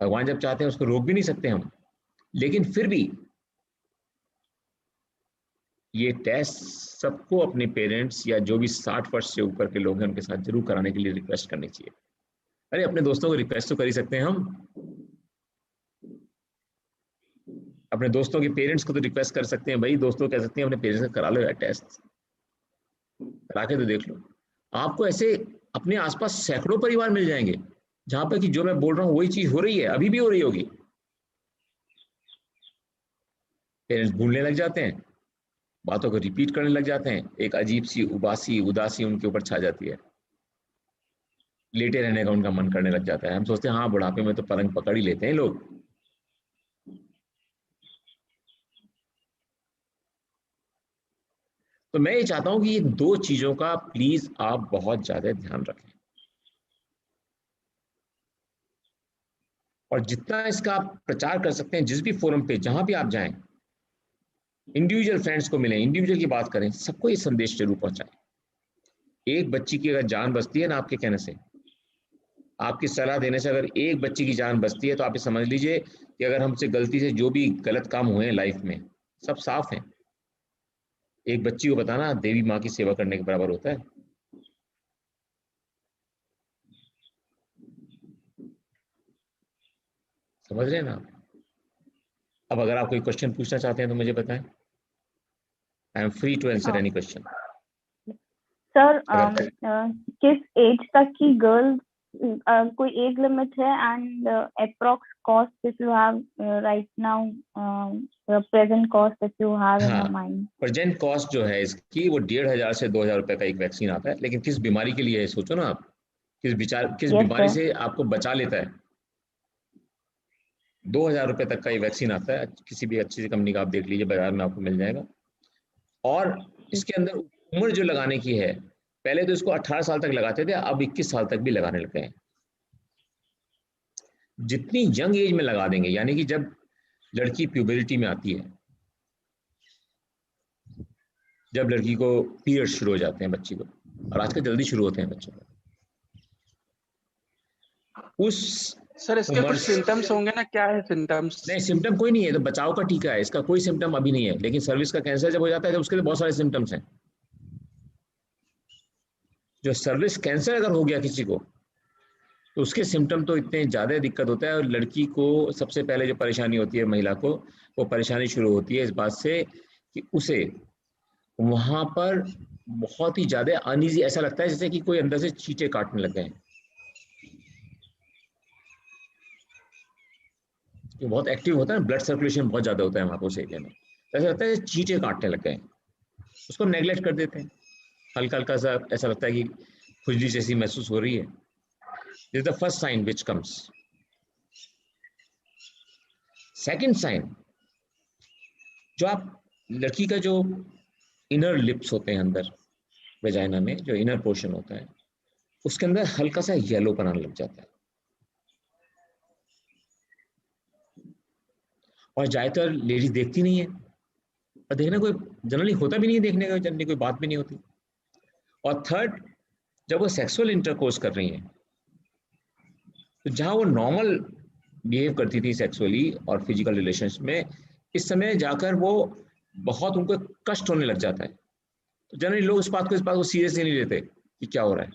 भगवान जब चाहते हैं उसको रोक भी नहीं सकते हम। लेकिन फिर भी ये टेस्ट सबको अपने पेरेंट्स या जो भी 60 वर्ष से ऊपर के लोग हैं उनके साथ जरूर कराने के लिए रिक्वेस्ट करनी चाहिए। अरे अपने दोस्तों को रिक्वेस्ट तो कर ही सकते हैं हम, अपने दोस्तों के पेरेंट्स को तो रिक्वेस्ट कर सकते हैं, भाई दोस्तों कह सकते हैं अपने पेरेंट्स का करा लो यार टेस्ट, करा के तो देख लो। आपको ऐसे अपने आसपास सैकड़ों परिवार मिल जाएंगे जहां पर कि जो मैं बोल रहा हूँ वही चीज हो रही है, अभी भी हो रही होगी। पेरेंट्स भूलने लग जाते हैं, बातों को रिपीट करने लग जाते हैं, एक अजीब सी उदासी उनके ऊपर छा जाती है, लेटे रहने का उनका मन करने लग जाता है। हम सोचते हैं हाँ बुढ़ापे में तो पलंग पकड़ ही लेते हैं लोग। तो मैं ये चाहता हूं कि ये दो चीजों का प्लीज आप बहुत ज्यादा ध्यान रखें, और जितना इसका आप प्रचार कर सकते हैं जिस भी फोरम पे जहां भी आप जाएं, इंडिविजुअल फ्रेंड्स को मिलें, इंडिविजुअल की बात करें, सबको ये संदेश जरूर पहुंचाएं। एक बच्ची की अगर जान बचती है ना आपके कहने से, आपकी सलाह देने से अगर एक बच्ची की जान बचती है, तो आप ये समझ लीजिए कि अगर हमसे गलती से जो भी गलत काम हुए हैं लाइफ में, सब साफ हैं। एक बच्ची को बताना देवी माँ की सेवा करने के बराबर होता है। समझ रहे हैं ना आप? अब अगर आप कोई क्वेश्चन पूछना चाहते हैं तो मुझे बताएं, I am free to answer any question. Sir किस एज तक की गर्ल्स, कोई एज लिमिट है, and approx cost if you have right now, present cost if you have in your mind? Present cost जो है इसकी वो 1500 से 2000 रुपए का एक वैक्सीन आता है, लेकिन किस बीमारी के लिए है सोचो ना आप, किस बीमारी से आपको बचा लेता है। 2000 रुपए तक का ये वैक्सीन आता है, किसी भी अच्छी सी कंपनी का आप देख लीजिए, बाजार में आपको मिल जाएगा। और इसके अंदर उम्र जो लगाने की है, पहले तो इसको 18 साल तक लगाते थे, अब 21 साल तक भी लगाने लग गए हैं। जितनी यंग एज में लगा देंगे, यानी कि जब लड़की प्यूबरिटी में आती है, जब लड़की को पीरियड शुरू हो जाते हैं बच्ची को, और आजकल जल्दी शुरू होते हैं बच्चों को, उस सर इसके कुछ सिम्टम्स होंगे ना, क्या है सिम्टम्स? नहीं, सिम्टम कोई नहीं है, तो बचाव का टीका है, इसका कोई सिम्टम अभी नहीं है। लेकिन सर्विस का कैंसर जब हो जाता है तो उसके लिए बहुत सारे सिम्टम्स हैं। जो सर्विस कैंसर अगर हो गया किसी को, तो उसके सिम्टम तो इतने ज़्यादा दिक्कत होता है। और लड़की को सबसे पहले जो परेशानी होती है, महिला को, वो परेशानी शुरू होती है इस बात से कि उसे वहाँ पर बहुत ही ज़्यादा अनईजी ऐसा लगता है जैसे कि कोई अंदर से चींटे काटने लग गए हैं। ये बहुत एक्टिव होता है, ब्लड सर्कुलेशन बहुत ज़्यादा होता है वहाँ पर उस एरिया में, ऐसा लगता है चींटे काटने लग गए हैं। उसको नेग्लेक्ट कर देते हैं, हल्का हल्का सा ऐसा लगता है कि खुजली जैसी महसूस हो रही है। This is the first sign which comes. Second sign, जो आप लड़की का जो इनर लिप्स होते हैं अंदर वेजाइना में, जो इनर पोर्शन होता है, उसके अंदर हल्का सा येलो बनाने लग जाता है। और ज्यादातर लेडीज देखती नहीं है, और देखना कोई जनरली होता भी नहीं है, देखने का जनरली कोई बात भी नहीं होती। और थर्ड, जब वो सेक्सुअल इंटरकोर्स कर रही हैं, तो जहां वो नॉर्मल बिहेव करती थी सेक्सुअली और फिजिकल रिलेशंस में, इस समय जाकर वो बहुत उनको कष्ट होने लग जाता है। तो जनरली लोग इस बात को सीरियसली नहीं लेते कि क्या हो रहा है,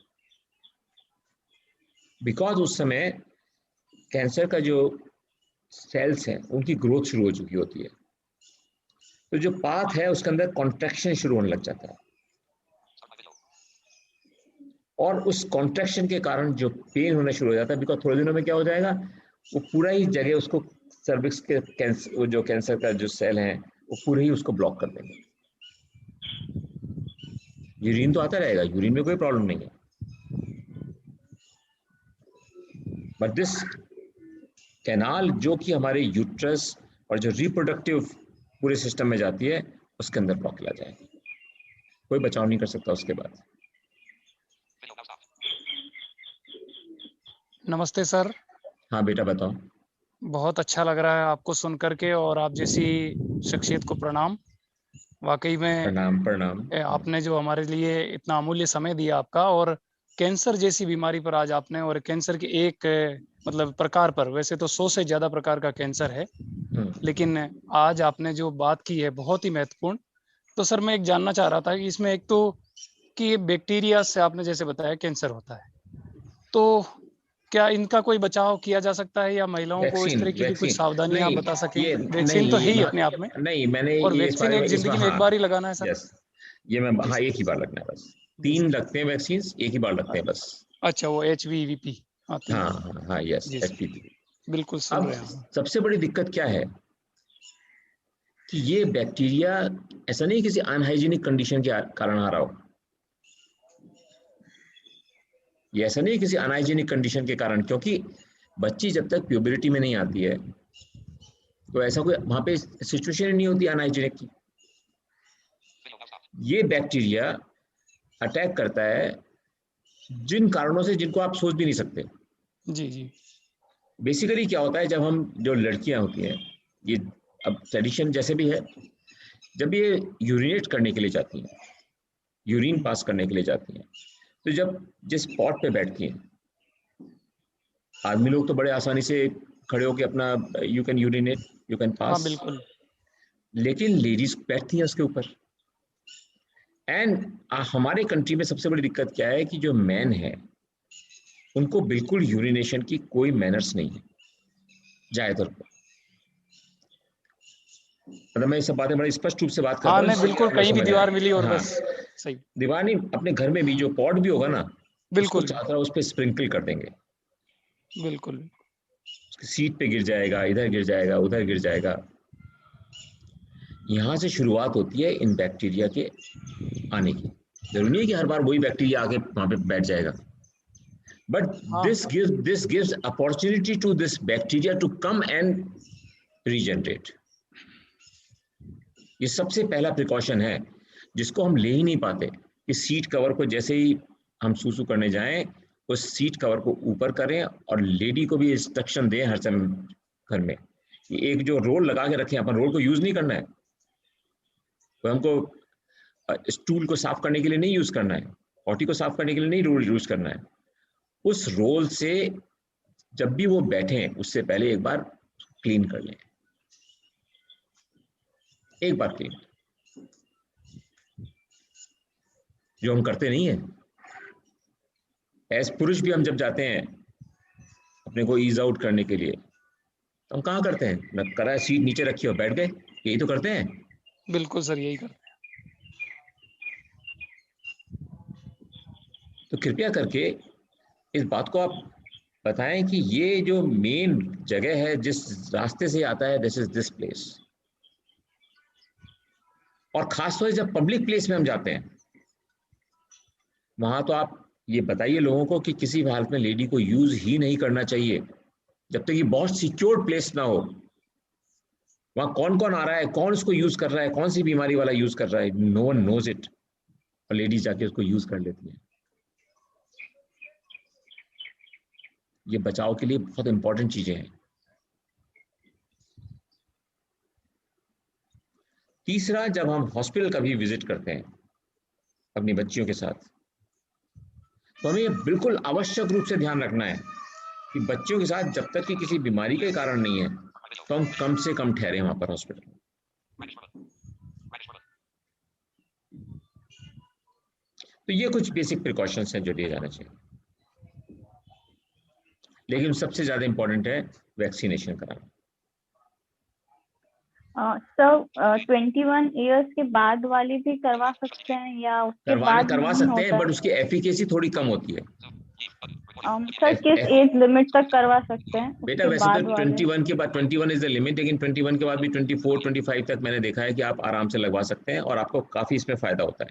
बिकॉज उस समय कैंसर का जो सेल्स हैं उनकी ग्रोथ शुरू हो चुकी होती है। तो जो पाथ है उसके अंदर कॉन्ट्रैक्शन शुरू होने लग जाता है, और उस कॉन्ट्रैक्शन के कारण जो पेन होना शुरू हो जाता है, बिकॉज थोड़े दिनों में क्या हो जाएगा, वो पूरा ही जगह उसको सर्विक्स के कैंसर, जो कैंसर का जो सेल है वो पूरे ही उसको ब्लॉक कर देंगे। यूरिन तो आता रहेगा, यूरिन में कोई प्रॉब्लम नहीं है, बट दिस कैनाल जो कि हमारे यूट्रस और जो रिप्रोडक्टिव पूरे सिस्टम में जाती है, उसके अंदर ब्लॉक ला जाएगी, कोई बचाव नहीं कर सकता उसके बाद। नमस्ते सर। हाँ बेटा बताओ। बहुत अच्छा लग रहा है आपको सुन करके, और आप जैसी शख्सियत को प्रणाम। वाकई में प्रणाम प्रणाम। आपने जो हमारे लिए इतना अमूल्य समय दिया आपका, और कैंसर जैसी बीमारी पर आज आपने, और कैंसर के एक मतलब प्रकार पर, वैसे तो 100 से ज्यादा प्रकार का कैंसर है, लेकिन आज आपने जो बात की है बहुत ही महत्वपूर्ण। तो सर मैं एक जानना चाह रहा था कि इसमें एक तो कि ये बैक्टीरिया से आपने जैसे बताया कैंसर होता है, तो क्या इनका कोई बचाव किया जा सकता है, या महिलाओं को इस वैक्सीन तरह की भी कुछ वैक्सीन सावधानियां आप नहीं, बता सकें? ये वैक्सीन तो है ही अपने आप में, नहीं मैंने और ये इस वैक्सीन बारे में एक जिंदगी में हाँ एक बार ही लगाना है सर। यस, ये मैं जी हाँ सर। एक ही बार लगना है बस। जी 3 सर। लगते हैं वैक्सीन, एक ही बार लगते हैं बस। अच्छा, वो HVVP आती हाँ है। हाँ हाँ यस जी सर, HPV। बिल्कुल सुन अब रहे हैं। सबसे बड़ी दिक्कत क्या है कि ये बैक्टीरिया ऐसा नहीं किसी अनहाइजीनिक कंडीशन के कारण आ रहा हो, ये ऐसा नहीं किसी अनहाइजीनिक कंडीशन के कारण, क्योंकि बच्ची जब तक प्यूबरिटी में नहीं आती है तो ऐसा कोई वहां पे सिचुएशन नहीं होती अनहाइजीनिक की। ये बैक्टीरिया अटैक करता है जिन कारणों से जिनको आप सोच भी नहीं सकते। जी जी। बेसिकली क्या होता है, जब हम जो लड़कियां होती हैं, ये अब ट्रेडिशन जैसे भी है, जब ये यूरिनेट करने के लिए जाती हैं, यूरिन पास करने के लिए जाती हैं, तो जब जिस स्पॉट पे बैठती हैं, आदमी लोग तो बड़े आसानी से खड़े होकर अपना you can urinate, you can हाँ पास, बिल्कुल। लेकिन लेडीज बैठती हैं उसके ऊपर। एंड हमारे कंट्री में सबसे बड़ी दिक्कत क्या है कि जो मैन है उनको बिल्कुल यूरिनेशन की कोई मैनर्स नहीं है ज्यादातर को। मतलब मैं ये सब बातें बड़ी स्पष्ट रूप से बात कर हाँ रहा नहीं बिल्कुल, हूँ कहीं भी समझ दीवार मिली आए। और हाँ बस सही। दीवार नहीं, अपने घर में भी जो पॉट भी होगा ना, उसको बिल्कुल चाहता उस पर स्प्रिंकल कर देंगे, बिल्कुल। उसकी सीट पे गिर जाएगा, इधर गिर जाएगा, उधर गिर जाएगा। यहाँ से शुरुआत होती है इन बैक्टीरिया के आने की। जरूरी नहीं है कि हर बार वही बैक्टीरिया आके वहां पे बैठ जाएगा, बट हाँ this gives opportunity to this bacteria to come and regenerate। ये सबसे पहला प्रिकॉशन है जिसको हम ले ही नहीं पाते, कि सीट कवर को जैसे ही हम सूसू करने जाएं उस सीट कवर को ऊपर करें, और लेडी को भी इंस्ट्रक्शन दें हर समय घर में कि एक जो रोल लगा के रखें, अपन रोल को यूज नहीं करना है, तो हमको स्टूल को साफ करने के लिए नहीं यूज करना है, पॉटी को साफ करने के लिए नहीं रोल यूज करना है। उस रोल से जब भी वो बैठे उससे पहले एक बार क्लीन कर लें, एक बार क्लीन, जो हम करते नहीं है। एज पुरुष भी हम जब जाते हैं अपने को ईज आउट करने के लिए, तो हम कहाँ करते हैं, न करा सीट नीचे रखी और बैठ गए, यही तो करते हैं। बिल्कुल सर, यही करते हैं। तो कृपया करके इस बात को आप बताएं कि ये जो मेन जगह है जिस रास्ते से आता है, दिस इज दिस प्लेस। और खासतौर से जब पब्लिक प्लेस में हम जाते हैं, वहां तो आप ये बताइए लोगों को कि किसी भी हालत में लेडी को यूज ही नहीं करना चाहिए जब तक ये बहुत सिक्योर प्लेस ना हो। वहां कौन कौन आ रहा है, कौन उसको यूज कर रहा है, कौन सी बीमारी वाला यूज कर रहा है, नो वन नोज इट, और लेडीज जाके उसको यूज कर लेती हैं। ये बचाव के लिए बहुत इंपॉर्टेंट चीजें हैं। तीसरा, जब हम हॉस्पिटल का भी विजिट करते हैं अपनी बच्चियों के साथ, तो हमें ये बिल्कुल आवश्यक रूप से ध्यान रखना है कि बच्चियों के साथ जब तक कि किसी बीमारी के कारण नहीं है तो हम कम से कम ठहरे वहां पर हॉस्पिटल। तो ये कुछ बेसिक प्रिकॉशंस हैं जो लिए जाने चाहिए, लेकिन सबसे ज्यादा इंपॉर्टेंट है वैक्सीनेशन कराना। सर 21 ईयर्स के बाद वाली भी करवा सकते हैं या उसके बाद करवा नहीं सकते हैं, होता बट उसकी एफिकेसी थोड़ी कम होती है। सर किस एज लिमिट तक करवा सकते हैं बेटा उसके वैसे बाद तो वाले? 21 के बाद 21 इज द लिमिट, लेकिन 21 के बाद भी 24 25 तक मैंने देखा है कि आप आराम से लगवा सकते हैं और आपको काफी इसमें फायदा होता है।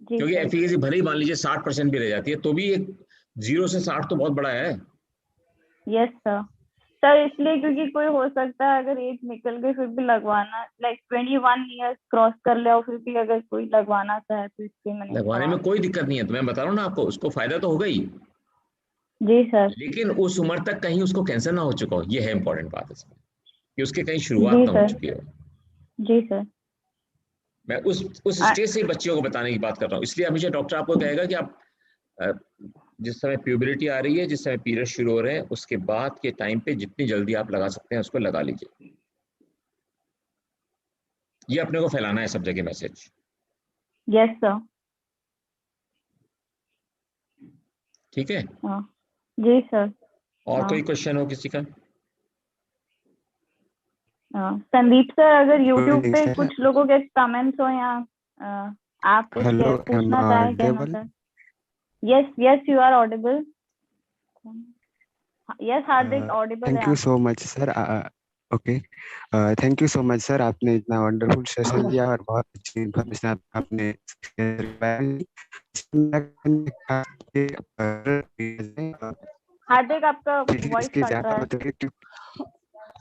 जी क्योंकि सर। एफिकेसी भले ही मान लीजिए 60% भी रह जाती है, तो भी एक 0 से 60 तो बहुत बड़ा है। Yes sir. सर इसलिए क्योंकि कोई हो सकता है अगर एज निकल गई फिर भी लगवाना, लाइक 21 ईयर्स क्रॉस कर ले और फिर भी अगर कोई लगवाना चाहे तो इसलिए मैंने लगवाने में सवाल कोई किया। दिक्कत नहीं है, तो मैं बता रहा हूँ ना आपको, उसको फायदा तो होगा ही। जी सर। लेकिन उस उम्र तक कहीं उसको कैंसर ना हो चुका हो, ये है इंपॉर्टेंट बात इसमें, कि उसके कहीं शुरुआत जी ना हो सर। चुकी हो। जी सर। मैं उस स्टेज से ही बच्चियों को बताने की बात कर रहा हूँ। इसलिए हमेशा डॉक्टर आपको कहेगा कि आप अ, जिस समय प्यूबरिटी आ रही है, जिस समय पीरियड शुरू हो रहे हैं, उसके बाद के टाइम पे जितनी जल्दी आप लगा सकते हैं उसको लगा लीजिए। ये अपने को फैलाना है सब जगह मैसेज। Yes sir. ठीक है। हाँ जी सर। और हाँ कोई क्वेश्चन हो किसी का? हाँ, संदीप सर, अगर यूट्यूब नहीं पे सर। कुछ लोगों के कमेंट्स हो या आप कुछ हेलो, एम पूछना चाहें कहना audible? Sir. Yes yes, you are audible. Yes Hardik, audible है थैंक यू आप। So much sir. Okay, thank you so much sir, आपने इतना वंडरफुल सेशन दिया और बहुत अच्छी इन्फॉर्मेशन आपने हार्दिक, आपका वॉइस इसके कट रहा ज्यादा है। मतलब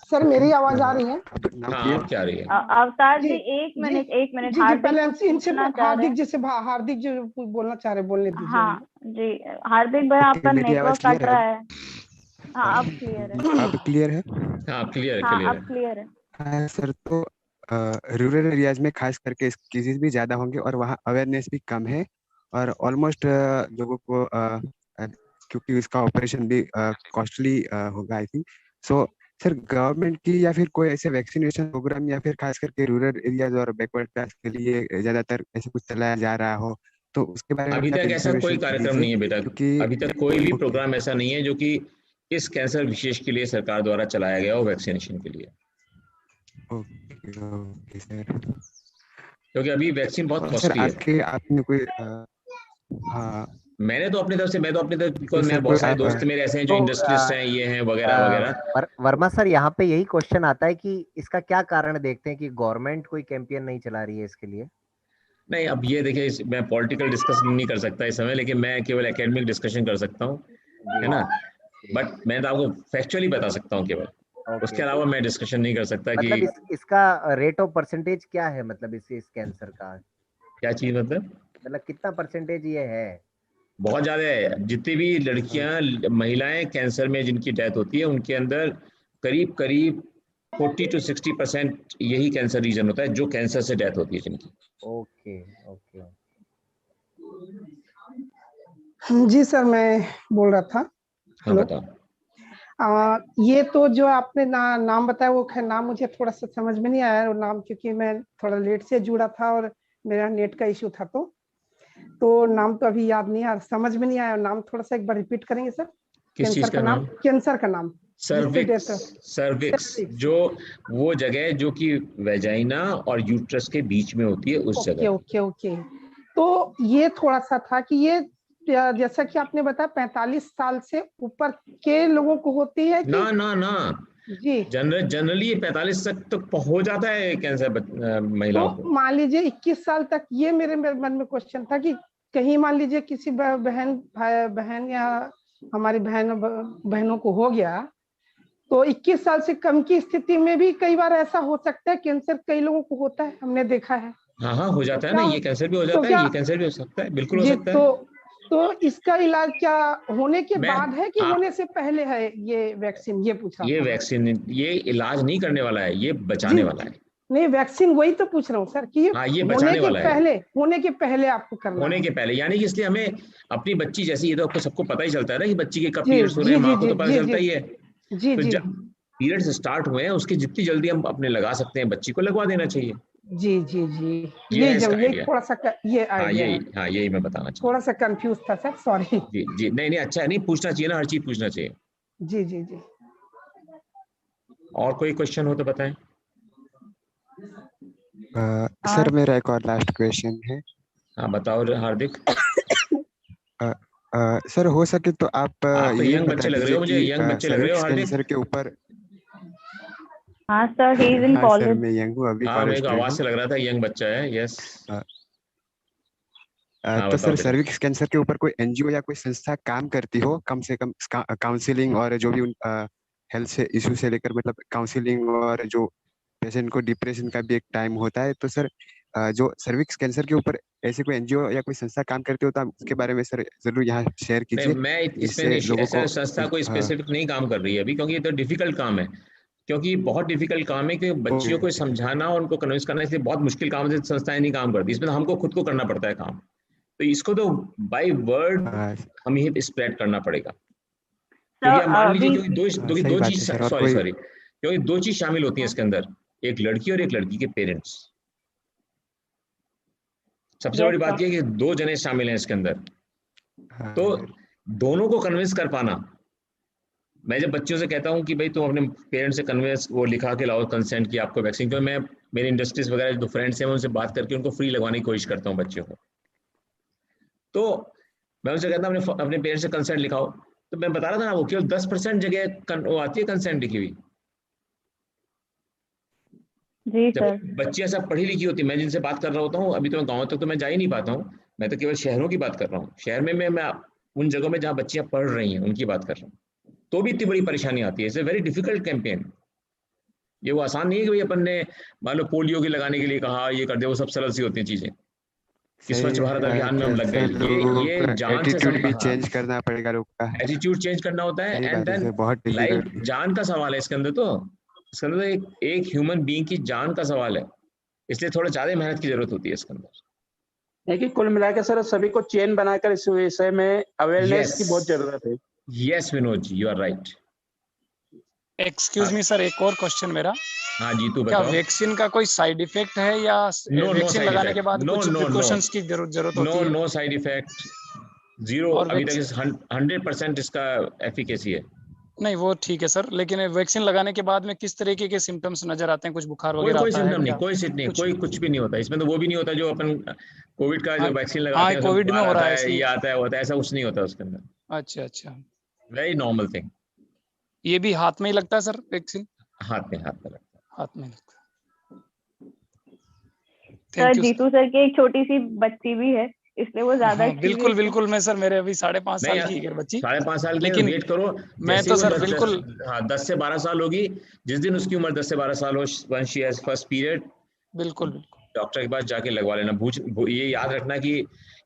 सर मेरी आवाज आ रही है? नाउ हाँ, क्लियर? आप क्या रही है? अवतार जी जी, एक जी मिनट एक मिनट, जी जी, हार्दिक पहले कुछ इनसे पूछना चाह रहे हार्दिक हैं। जी से हार्दिक जी कुछ बोलना चाह रहे, बोलने दीजिए हाँ उन्हें। जी, हार्दिक भाई, ओके, आपका मेरी आवाज नेटवर्क कट क्लियर है रहा अब? है। हाँ अब क्लियर है। अब क्लियर है? हाँ, क्लियर हाँ क्लियर अब है। क्लियर है। हाँ सर, तो रूरल एरियाज में खास करके केसेस भी ज़्यादा होंगे और वहाँ अवेयरनेस भी कम है, और ऑलमोस्ट लोगों को क्योंकि इसका ऑपरेशन भी कॉस्टली होगा I think. So sir, government की या फिर कोई ऐसे वैक्सीनेशन प्रोग्राम या फिर खास करके रूरल एरियाज और बैकवर्ड क्लास के लिए ज़्यादातर ऐसे कुछ चलाया जा रहा हो, तो उसके बारे में अभी थोड़ा तक ऐसा कोई इन्फॉर्मेशन कार्यक्रम दीजिए नहीं है बेटा। क्योंकि। अभी तक कोई भी ओके प्रोग्राम ऐसा नहीं है जो कि इस कैंसर विशेष के लिए सरकार द्वारा चलाया गया हो वैक्सीनेशन के लिए, ओके ओके सर। क्योंकि अभी वैक्सीन बहुत और सर, कॉस्टली है। आपने कोई हाँ, मैं तो अपनी तरफ तो बिकॉज सर मैं कोई बहुत सारे आप दोस्त मेरे ऐसे हैं जो तो इंडस्ट्रियलिस्ट हैं, ये हैं वगैरह वगैरह। वर्मा सर, यहाँ पे यही क्वेश्चन आता है कि इसका क्या कारण देखते हैं कि गवर्नमेंट कोई कैंपेन नहीं चला रही है इसके लिए। नहीं, अब ये देखिए, मैं पॉलिटिकल डिस्कशन नहीं कर सकता इस समय, लेकिन मैं केवल एकेडमिक डिस्कशन कर सकता हूँ, है जी ना। जी। बट मैं तो आपको फैक्चुअली बता सकता हूँ केवल, उसके ओके, अलावा मैं डिस्कशन नहीं कर सकता कि मतलब इसका रेट ऑफ परसेंटेज क्या है, मतलब इस कैंसर का, क्या चीज़, मतलब मतलब कितना परसेंटेज ये है। बहुत ज़्यादा है। जितनी भी लड़कियां महिलाएं कैंसर में जिनकी डेथ होती है, उनके अंदर करीब करीब 40 to 60% यही कैंसर रीजन होता है जो कैंसर से डेथ होती है जिनकी। Okay okay. जी सर, मैं बोल रहा था। हाँ, हेलो। बताओ। ये तो जो आपने नाम बताया, वो खैर नाम मुझे थोड़ा सा समझ में नहीं आया वो नाम, क्योंकि मैं थोड़ा लेट से जुड़ा था और मेरा नेट का इशू था, तो नाम तो अभी याद नहीं आ, समझ में नहीं आया नाम। थोड़ा सा एक बार रिपीट करेंगे सर? किस चीज़ का नाम? कैंसर का नाम जिससे सर्विक्स। डेथ। सर्विक्स, जो वो जगह जो कि वेजाइना और यूट्रस के बीच में होती है, उस ओके जगह। Okay okay. तो ये थोड़ा सा था कि ये जैसा कि आपने बताया 45 साल से ऊपर के लोगों को होती है ना कि? ना ना, जी। जनरली ये 45 तक तो हो जाता है कैंसर महिलाओं तो को। मान लीजिए 21 साल तक, ये मेरे मन में क्वेश्चन था कि कहीं मान लीजिए किसी बहन या हमारी बहनों को हो गया, तो 21 साल से कम की स्थिति में भी कई बार ऐसा हो सकता है, कैंसर कई लोगों को होता है, हमने देखा है। हाँ हाँ, हो तो जाता है ना, क्या ये कैंसर भी हो तो जाता है, क्या ये कैंसर भी हो सकता है, बिल्कुल हो जी, सकता है। तो इसका इलाज क्या होने के मैं बाद है कि आप होने से पहले है ये वैक्सीन, ये पूछ रहा ये था मैं। वैक्सीन, ये इलाज नहीं करने वाला है, ये जी बचाने वाला है। नहीं, वैक्सीन वही तो पूछ रहा हूँ सर कि ये हाँ, ये बचाने वाला है, होने के पहले आपको करना होने है। के पहले, यानी कि इसलिए हमें अपनी बच्ची जैसी, ये तो आपको सबको पता ही चलता है ना कि बच्ची के कब जी पीरियड्स हो रहे जी हैं, जी माँ को जी तो पता जी चलता जी ही है। जी तो जी जब पीरियड्स स्टार्ट हुए हैं, उसके जितनी जल्दी हम अपने लगा सकते हैं बच्ची को, लगवा देना चाहिए। जी जी जी। ये है इसका यही आइडिया। थोड़ा सा ये हाँ, आइडिया है। यही मैं बताना चाह थोड़ा रहा सा कंफ्यूज था सर, सॉरी। हूँ। जी जी, नहीं नहीं, अच्छा है, नहीं पूछना चाहिए ना, हर चीज पूछना चाहिए। जी जी जी। और कोई क्वेश्चन हो तो बताएं। सर, मेरा एक और लास्ट क्वेश्चन है। हाँ, बताओ हार्दिक। सर, हो सके तो आप आप तो ये यंग बता बच्चे लग रहे दीजिए हो मुझे, कि यंग बच्चे लग रहे हो सर्विक्स हार्दिक। कैंसर के ऊपर। हाँ सर, ही इज इन हाँ सर, कॉलेज। मैं यंग हूँ, अभी हाँ, कॉलेज मेरे को स्टूडेंट आवाज हूँ। से लग रहा था यंग बच्चा है, यस। हाँ, तो बताओ सर, बेटा। सर्विक्स कैंसर के ऊपर कोई एनजीओ या कोई संस्था काम करती हो, कम से कम काउंसलिंग और जो भी हेल्थ से इशू से लेकर, मतलब काउंसलिंग, और जो पेशेंट को डिप्रेशन का भी एक टाइम होता है, तो सर जो सर्विक्स कैंसर के ऊपर ऐसे कोई एनजीओ या कोई संस्था काम करती हो तो आप उसके बारे में सर जरूर यहाँ शेयर कीजिए। मैं जिससे इसमें लोगों ऐसा को संस्था कोई स्पेसिफिक नहीं काम कर रही है अभी, क्योंकि ये तो डिफिकल्ट काम है, क्योंकि बहुत डिफिकल्ट काम है कि बच्चियों को समझाना और उनको कन्विंस करना, इसलिए बहुत मुश्किल काम है, संस्थाएं नहीं काम करती इसमें, तो हमको खुद को करना पड़ता है काम। तो इसको तो बाय वर्ड हम ही स्प्रेड करना पड़ेगा, क्योंकि आप मान लीजिए क्योंकि दो चीज सॉरी क्योंकि दो चीज शामिल होती है इसके अंदर, एक लड़की और एक लड़की के पेरेंट्स। सबसे बड़ी बात यह है कि दो जने शामिल हैं इसके अंदर, तो दोनों को कन्विंस कर पाना। मैं जब बच्चों से कहता हूं कि भाई तुम अपने पेरेंट्स से कन्विंस वो लिखा के लाओ कंसेंट की आपको वैक्सीन, क्योंकि मैं मेरी इंडस्ट्रीज वगैरह जो फ्रेंड्स हैं मैं उनसे बात करके उनको फ्री लगवाने की कोशिश करता हूं बच्चों को। तो मैं उनसे कहता हूं अपने पेरेंट्स से कंसेंट लिखाओ, तो मैं बता रहा था ना वो केवल 10% जगह वो आती है कंसेंट लिखी हुई। जी जब सर। बच्चियां सब पढ़ी लिखी होती, मैं जिनसे बात कर रहा होता हूँ, अभी तो मैं गाँव तक तो मैं जा ही नहीं पाता हूँ, मैं तो केवल शहरों की बात कर रहा हूँ। शहर में मैं उन जगहों में जहाँ बच्चियां पढ़ रही हैं उनकी बात कर रहा हूँ, तो भी इतनी बड़ी परेशानी आती है। It's a very difficult campaign. ये वो आसान नहीं है कि भाई अपन ने मान लो पोलियो की लगाने के लिए कहा ये कर दे, वो सब सरल सी होती हैं चीजें कि स्वच्छ भारत अभियान में हम लग गए। ये जान से एटीट्यूड भी चेंज करना पड़ेगा, लोग का एटीट्यूड चेंज करना होता है, एंड देन बहुत लाइफ जान का सवाल है इसके अंदर। तो इसके अंदर एक ह्यूमन बीइंग की जान का सवाल है, इसलिए थोड़ा ज्यादा मेहनत की जरूरत होती है इसके अंदर। देखिए कुल मिलाकर सर सभी को चेन बनाकर इस विषय में अवेयरनेस की बहुत जरूरत है। Yes Vinod ji, you are right. Excuse me sir, एक और क्वेश्चन मेरा। हाँ जी, तू क्या बताओ। वैक्सीन का कोई साइड इफेक्ट है या वैक्सीन लगाने के बाद कुछ प्रिकॉशंस की जरूरत होती है? No side effect, zero. अभी तक 100% इसका एफिकेसी है। नहीं वो ठीक है सर, लेकिन वैक्सीन लगाने के बाद में किस तरीके के सिम्टम्स नजर आते हैं? कुछ बुखार वगैरह कोई आता सिम्टम है? नहीं, कोई सिट नहीं, कोई कुछ भी नहीं होता इसमें। तो वो भी नहीं होता जो अपन कोविड का जो वैक्सीन लगाते हैं कोविड में हो रहा है, ये आता है होता है, ऐसा कुछ नहीं होता उसके अंदर। अच्छा अच्छा, वेरी नॉर्मल थिंग। ये भी हाथ में ही लगता है सर वैक्सीन? हाथ में लगता है। हाथ में लगता है। सर जीतू सर की एक छोटी सी बच्ची भी है, इसलिए वो ज्यादा बिल्कुल बिल्कुल। मैं सर मेरे अभी 5.5 साल की है बच्ची। 5.5 साल की, लेकिन वेट करो मैं तो सर बिल्कुल 10 से 12 साल होगी, जिस दिन उसकी उम्र 10 से 12 साल हो, once she has first period, बिल्कुल डॉक्टर के पास जाके लगवा लेना। ये याद रखना कि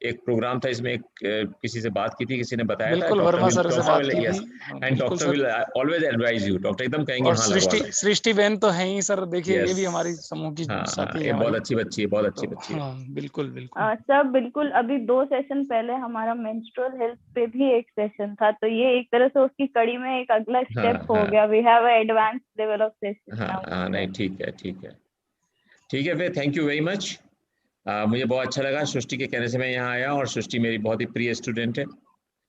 एक प्रोग्राम था इसमें, किसी से बात की थी, किसी ने बताया था, वर्मा सर से बात की थी, and doctor will always advise you. Doctor एकदम कहेंगे हाँ लगवा लो। सृष्टि बहन तो है ही सर, देखिए ये भी हमारी समूह की साथी है। बहुत अच्छी बच्ची है, बहुत अच्छी बच्ची है। बिल्कुल बिल्कुल सर बिल्कुल। अभी 2 सेशन पहले हमारा मेंस्ट्रुअल हेल्थ पे भी एक सेशन था, तो ये एक तरह से उसकी कड़ी में एक अगला स्टेप हो गया। We have a advance level of session. हाँ नहीं ठीक है फिर थैंक यू वेरी मच। मुझे बहुत अच्छा लगा, सृष्टि के कहने से मैं यहाँ आया, और सृष्टि मेरी बहुत ही प्रिय स्टूडेंट है,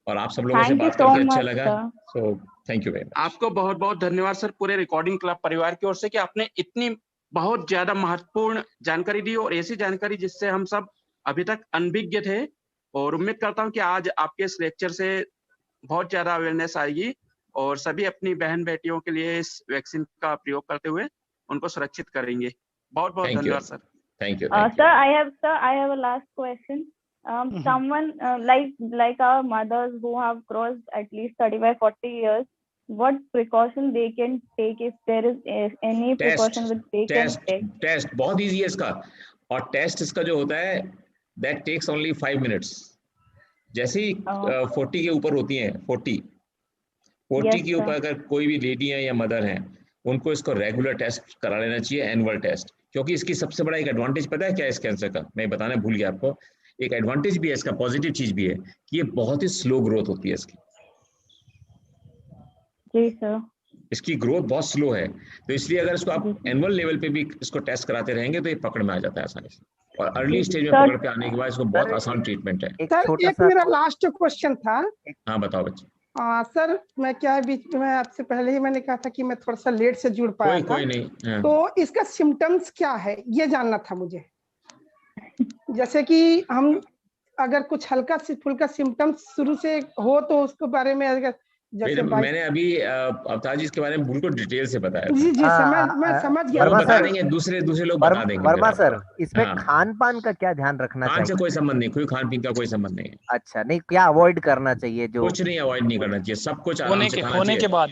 और आप सब लोगों से बात करके अच्छा लगा। So thank you very much. आपको बहुत बहुत धन्यवाद सर, पूरे रिकॉर्डिंग क्लब परिवार की ओर से, कि आपने इतनी बहुत ज्यादा महत्वपूर्ण जानकारी दी, और ऐसी जानकारी जिससे हम सब अभी तक अनभिज्ञ थे। और उम्मीद करता हूँ कि आज आपके इस लेक्चर से बहुत ज्यादा अवेयरनेस आएगी, और सभी अपनी बहन बेटियों के लिए इस वैक्सीन का प्रयोग करते हुए उनको सुरक्षित करेंगे। बहुत बहुत धन्यवाद sir. Thank you. Sir, I have a last question. Someone like our mothers who have crossed at least 35-40 years, what precaution they can take if there is any precaution which they can take? Test बहुत easy है इसका, और टेस्ट इसका जो होता है that takes only 5 minutes. जैसे ही 40 के ऊपर होती हैं, 40 के ऊपर अगर कोई भी लेडी है या मदर है, उनको इसको रेगुलर टेस्ट करा लेना चाहिए, एनुअल टेस्ट। क्योंकि इसकी सबसे बड़ा एक एडवांटेज पता है क्या है इस कैंसर का, मैं बताना भूल गया आपको। एक एडवांटेज भी है इसका, पॉजिटिव चीज भी है, कि ये बहुत ही स्लो ग्रोथ होती है इसकी। जी सर। इसकी ग्रोथ बहुत स्लो है, तो इसलिए अगर इसको आप एनुअल लेवल पे भी इसको टेस्ट कराते रहेंगे तो ये पकड़ में आ जाता है आसानी से, और अर्ली स्टेज में पकड़ पे आने के बाद इसको बहुत आसान ट्रीटमेंट है। सर एक मेरा लास्ट क्वेश्चन था। हाँ बताओ बच्चे। सर मैं क्या है, बीच में आपसे पहले ही मैंने कहा था कि मैं थोड़ा सा लेट से जुड़ पाया था। कोई नहीं। तो इसका सिम्टम्स क्या है ये जानना था मुझे। जैसे कि हम अगर कुछ हल्का फुल्का सिम्टम्स शुरू से हो तो उसके बारे में अगर जैसे मैंने अभी अवतार जी इसके बारे में बिल्कुल डिटेल से बताया। जी मैं समझ गया। बता देंगे, दूसरे लोग बता देंगे। वर्मा सर, इसमें खान पान का क्या ध्यान रखना चाहिए? खान से कोई संबंध नहीं, कोई खान पीन का कोई संबंध नहीं है। अच्छा, नहीं क्या अवॉइड करना चाहिए? जो कुछ नहीं अवॉइड नहीं करना चाहिए, सब कुछ आराम से खाना चाहिए। होने के बाद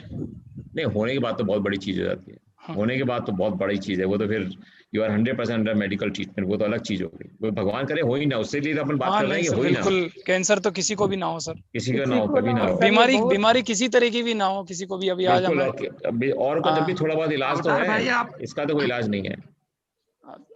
नहीं, होने के बाद तो बहुत बड़ी चीज हो जाती है। होने के बाद तो बहुत बड़ी चीज है वो, तो फिर you are 100% under medical treatment, वो तो अलग चीज हो गई। वो भगवान करे हो ही ना, उससे लिए तो अपन बात हाँ कर रहे नहीं हैं कि सर, हो ही ना, बिल्कुल कैंसर तो किसी को भी ना हो सर, किसी का ना किसी हो, को कभी ना ना हो हो। सर, ये बीमारी बहुत बीमारी किसी तरह की भी ना हो किसी को भी। अभी आज बिल्कुल, हमें और को जब भी थोड़ा बहुत इलाज तो अवतार भाई है, आप इसका तो कोई इलाज नहीं है।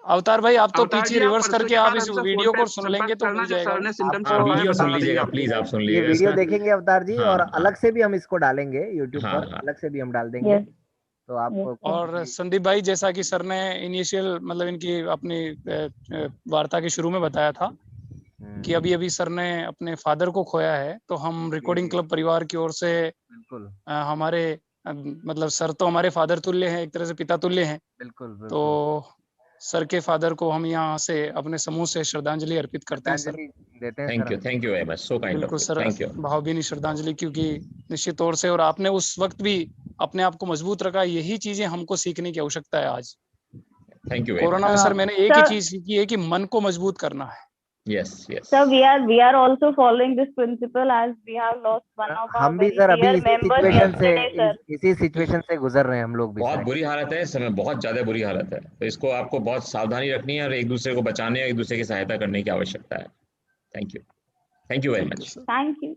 अवतार भाई आप तो अवतार पीछे जी, आप रिवर्स परसों करके के आप बाद इस हमसे वीडियो फोन पे को सुन संपर्क लेंगे तो करना, मिल जो जाएगा सर वो। ने सिम्टम्स हाँ, बताए वीडियो बता सुन लीजिएगा दीजिएगा। प्लीज, आप सुन ये लीजिएगा वीडियो इसका। देखेंगे अवतार जी, हाँ, और हाँ, अलग से भी हम इसको डालेंगे यूट्यूब हाँ, पर, हाँ। अलग से भी हम डाल देंगे, यस तो आपको और संदीप भाई, जैसा कि सर ने इनिशियल मतलब इनकी अपनी वार्ता के शुरू में बताया था कि अभी अभी सर ने अपने फादर को खोया है, तो हम रिकॉर्डिंग क्लब परिवार की ओर से बिल्कुल हमारे मतलब सर तो हमारे फादर तुल्य हैं, एक तरह से पिता तुल्य हैं, बिल्कुल बिल्कुल तो सर के फादर को हम यहाँ से अपने समूह से श्रद्धांजलि अर्पित करते हैं सर। श्रद्धांजलि देते हैं sir. Thank you very much, so kind of बिल्कुल यू, सर, थैंक यू। भावभीनी श्रद्धांजलि, क्योंकि निश्चित तौर से, और आपने उस वक्त भी अपने आप को मजबूत रखा, यही चीजें हमको सीखने की आवश्यकता है आज। थैक यू वेरी कोरोना में मच। सर मैंने एक ही सर चीज सीखी है कि मन को मजबूत करना है। Yes yes. Sir, we are also following this principle as we have lost one of our हम भी very सर अभी dear इसी members सिचुएशन से yesterday, sir. इसी सिचुएशन से गुजर रहे हैं हम लोग भी बहुत सर। बुरी हालत है इस समय, बहुत ज्यादा बुरी हालत है, तो इसको आपको बहुत सावधानी रखनी है और एक दूसरे को बचाने, एक दूसरे की सहायता करने की आवश्यकता है। थैंक यू वेरी ठीक है मच। सर। Thank you.